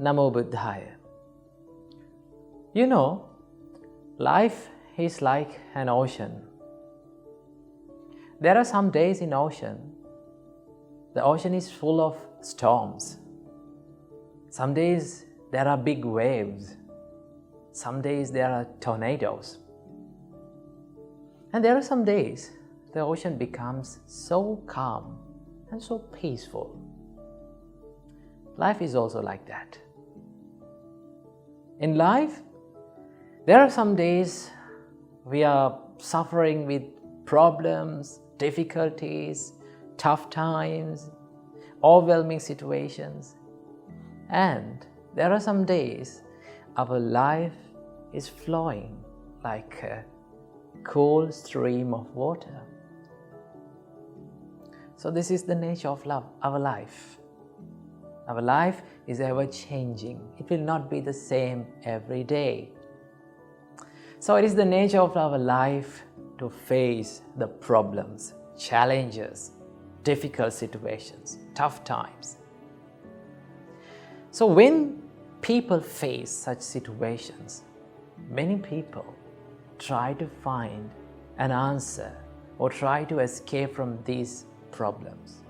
Namo Buddhaya. You know, life is like an ocean. There are some days in the ocean is full of storms. Some days there are big waves. Some days there are tornadoes. And there are some days the ocean becomes so calm and so peaceful. Life is also like that. In life, there are some days we are suffering with problems, difficulties, tough times, overwhelming situations. And there are some days our life is flowing like a cool stream of water. So this is the nature of our life. Our life is ever changing. It will not be the same every day. So it is the nature of our life to face the problems, challenges, difficult situations, tough times. So when people face such situations, many people try to find an answer or try to escape from these problems.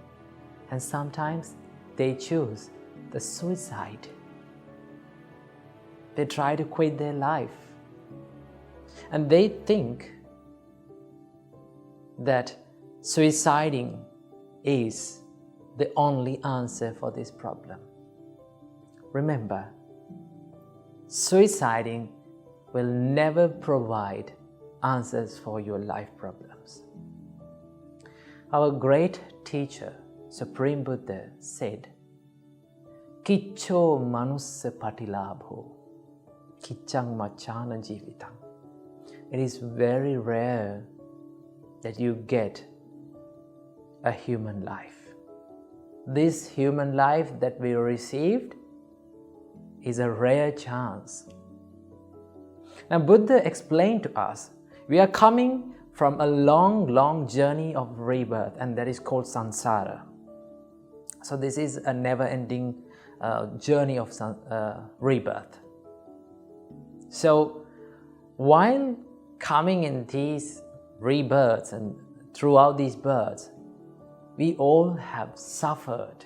And sometimes they choose the suicide. They try to quit their life. And they think that suiciding is the only answer for this problem. Remember, suiciding will never provide answers for your life problems. Our great teacher, Supreme Buddha, said, Kicho manussa patilabho, kichang machana jivitang. It is very rare that you get a human life. This human life that we received is a rare chance. Now Buddha explained to us, we are coming from a long journey of rebirth, and that is called samsara. So this is a never-ending journey of rebirth. So while coming in these rebirths and throughout these births, we all have suffered.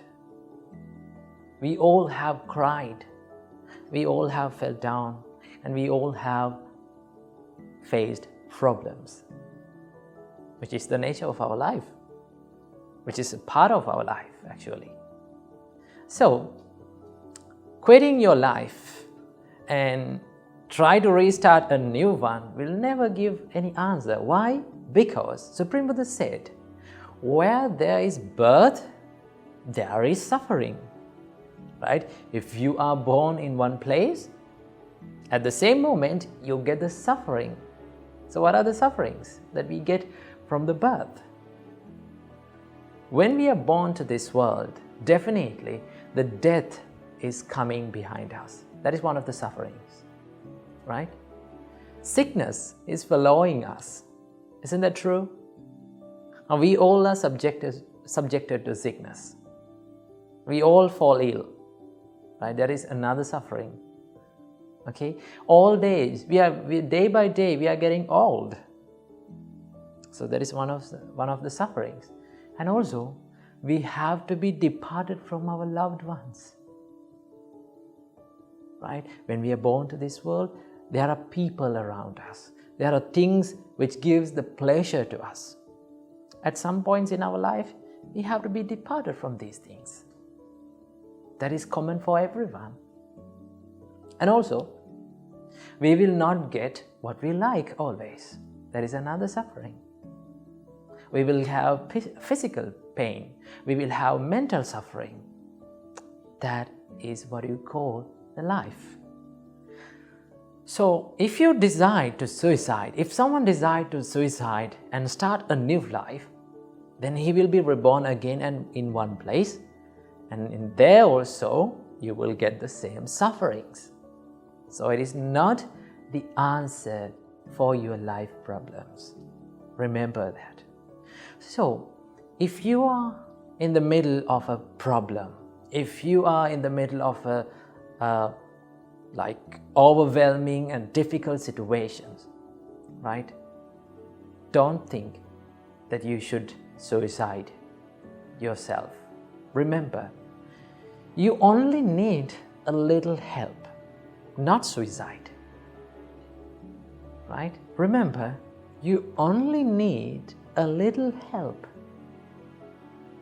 We all have cried. We all have fell down, and we all have faced problems, which is the nature of our life, which is a part of our life actually. So, quitting your life and try to restart a new one will never give any answer. Why? Because Supreme Buddha said, where there is birth, there is suffering. Right? If you are born in one place, at the same moment you get the suffering. So what are the sufferings that we get from the birth? When we are born to this world, definitely the death is coming behind us. That is one of the sufferings, right? Sickness is following us. Isn't that true? And we all are subjected to sickness. We all fall ill, right? There is another suffering. Okay, all days day by day we are getting old. So that is one of the sufferings. And also we have to be departed from our loved ones. Right? When we are born to this world, there are people around us. There are things which gives the pleasure to us. At some points in our life, we have to be departed from these things. That is common for everyone. And also, we will not get what we like always. That is another suffering. We will have physical pain. We will have mental suffering. That is what you call the life. So, if you decide to suicide, if someone decides to suicide and start a new life, then he will be reborn again and in one place. And in there also, you will get the same sufferings. So it is not the answer for your life problems. Remember that. So, if you are in the middle of a problem, if you are in the middle of a like overwhelming and difficult situations, right? Don't think that you should suicide yourself. Remember, you only need a little help, not suicide, right? Remember, you only need a little help.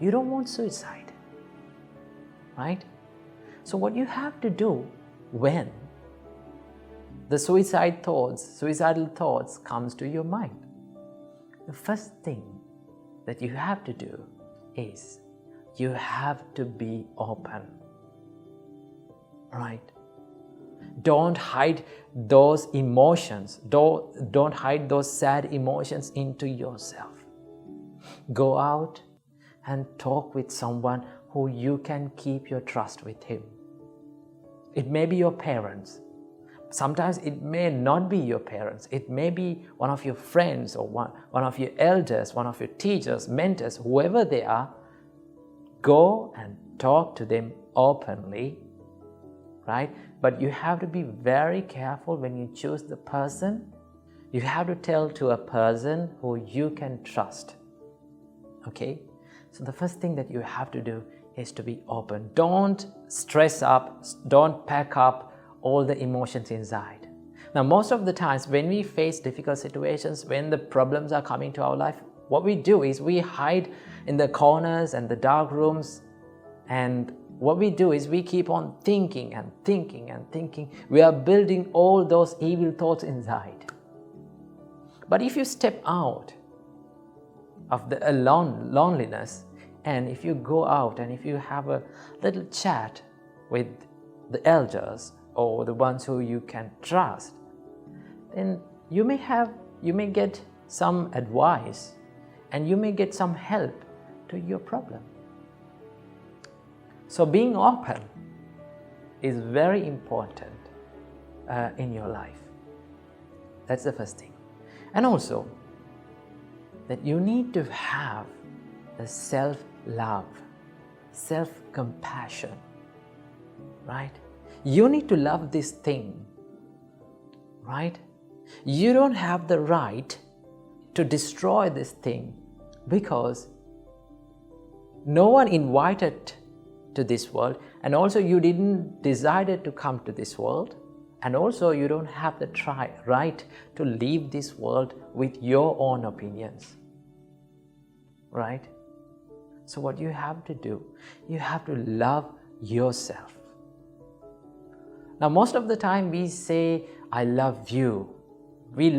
You don't want suicide, right? So what you have to do when the suicidal thoughts comes to your mind, the first thing that you have to do is you have to be open, right? Don't hide those emotions. Don't hide those sad emotions into yourself. Go out and talk with someone who you can keep your trust with him. It may be your parents. Sometimes it may not be your parents. It may be one of your friends or one of your elders, one of your teachers, mentors, whoever they are. Go and talk to them openly, right? But you have to be very careful when you choose the person. You have to tell to a person who you can trust, okay? So the first thing that you have to do is to be open. Don't stress up, don't pack up all the emotions inside. Now, most of the times when we face difficult situations, when the problems are coming to our life, what we do is we hide in the corners and the dark rooms, and what we do is we keep on thinking and thinking and thinking. We are building all those evil thoughts inside. But if you step out of the loneliness, and if you go out and if you have a little chat with the elders or the ones who you can trust, then you may get some advice and you may get some help to your problem. So being open is very important in your life. That's the first thing. And also that you need to have a self-love, self-compassion, right? You need to love this thing, right? You don't have the right to destroy this thing because no one invited to this world, and also you didn't decide to come to this world, and also you don't have the right to leave this world with your own opinions, right? So what you have to do, you have to love yourself. Now, most of the time we say, I love you. We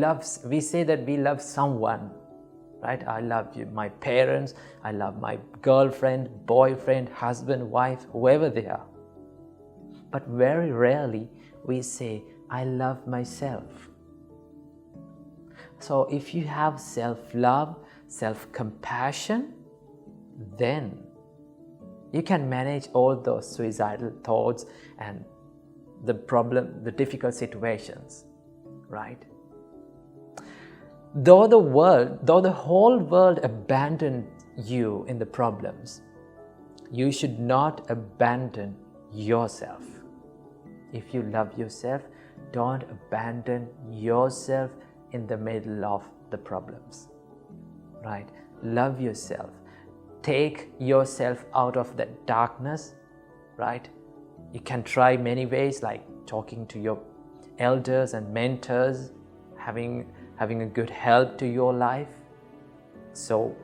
say that we love someone, right? I love you, my parents, I love my girlfriend, boyfriend, husband, wife, whoever they are. But very rarely we say, I love myself. So if you have self-love, self-compassion, then you can manage all those suicidal thoughts and the difficult situations, right? Though the whole world abandoned you in the problems, you should not abandon yourself. If you love yourself, don't abandon yourself in the middle of the problems, right? Love yourself. Take yourself out of that darkness, right? You can try many ways, like talking to your elders and mentors, having a good help to your life. So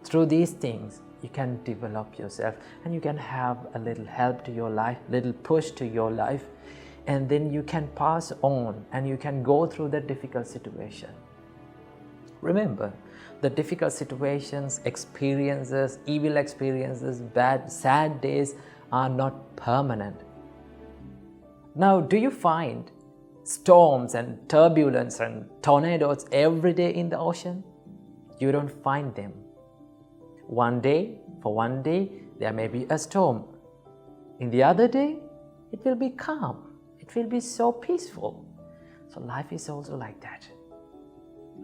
through these things, you can develop yourself and you can have a little help to your life, little push to your life, and then you can pass on and you can go through that difficult situation. Remember, the difficult situations, experiences, evil experiences, bad, sad days are not permanent. Now, do you find storms and turbulence and tornadoes every day in the ocean? You don't find them. For one day, there may be a storm. In the other day, it will be calm. It will be so peaceful. So life is also like that,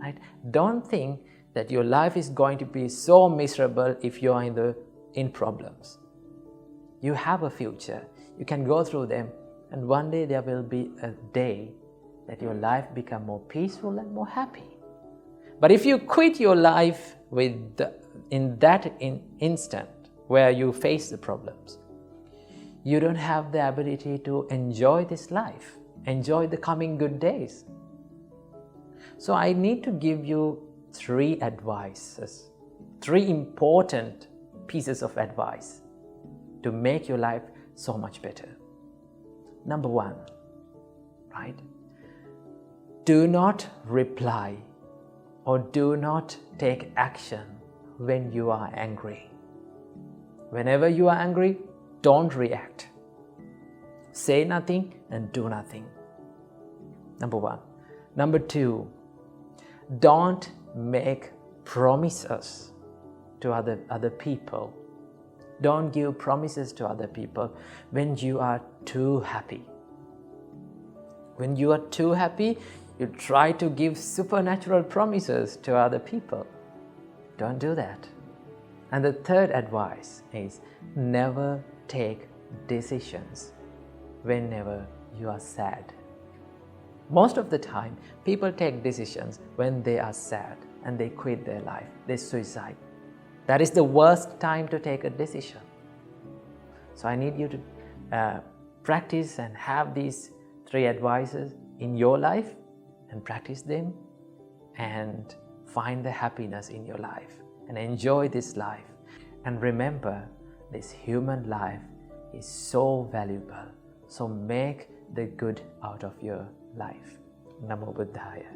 right? Don't think that your life is going to be so miserable if you are in problems. You have a future. You can go through them And one day there will be a day that your life become more peaceful and more happy. But if you quit your life in that instant where you face the problems, you don't have the ability to enjoy this life, enjoy the coming good days. So I need to give you 3 advices, 3 important pieces of advice to make your life so much better. Number 1, right? Do not reply or do not take action when you are angry. Whenever you are angry, don't react. Say nothing and do nothing. Number 1. Number 2, don't make promises to other people. Don't give promises to other people when you are too happy. When you are too happy, you try to give supernatural promises to other people. Don't do that. And the 3rd advice is never take decisions whenever you are sad. Most of the time, people take decisions when they are sad and they quit their life, they suicide. That is the worst time to take a decision. So I need you to practice and have these 3 advices in your life and practice them and find the happiness in your life and enjoy this life. And remember, this human life is so valuable. So make the good out of your life. Namo Buddhaya.